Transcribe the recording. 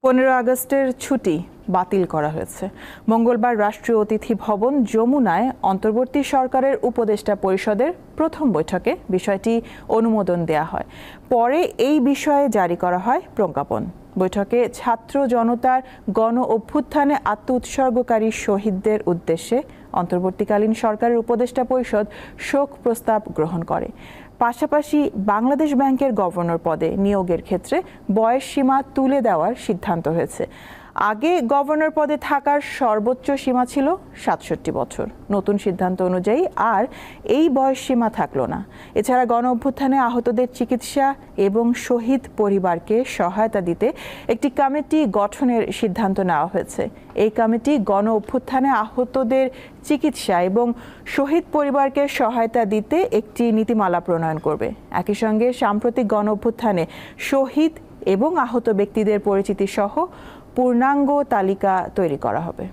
15 আগস্টের ছুটি বাতিল করা হয়েছে। মঙ্গলবার রাষ্ট্রীয় অতিথি ভবন যমুনায় অন্তর্বর্তী সরকারের উপদেষ্টা পরিষদের প্রথম বৈঠকে বিষয়টি অনুমোদন দেয়া হয়। পরে এই বিষয়ে জারি করা হয় প্রজ্ঞাপন। বৈঠকে ছাত্র জনতার গণ অভ্যুত্থানে আত্মউৎসর্গকারী শহীদদের উদ্দেশ্যে অন্তর্বর্তীকালীন সরকারের উপদেষ্টা পরিষদ শোক প্রস্তাব গ্রহণ করে। পাশাপাশি বাংলাদেশ ব্যাংকের গভর্নর পদে নিয়োগের ক্ষেত্রে বয়স সীমা তুলে দেওয়ার সিদ্ধান্ত হয়েছে। আগে গভর্নর পদে থাকার সর্বোচ্চ সীমা ছিল 67 বছর। নতুন সিদ্ধান্ত অনুযায়ী আর এই বয়স সীমা থাকলো না। এছাড়া গণ অভ্যুত্থানে আহতদের চিকিৎসা এবং শহীদ পরিবারকে সহায়তা দিতে একটি কমিটি গঠনের সিদ্ধান্ত নেওয়া হয়েছে। এই কমিটি গণ অভ্যুত্থানে আহতদের চিকিৎসা এবং শহীদ পরিবারকে সহায়তা দিতে একটি নীতিমালা প্রণয়ন করবে। একই সঙ্গে সাম্প্রতিক গণ অভ্যুত্থানে শহীদ এবং আহত ব্যক্তিদের পরিচিতি সহ পূর্ণাঙ্গ তালিকা তৈরি করা হবে।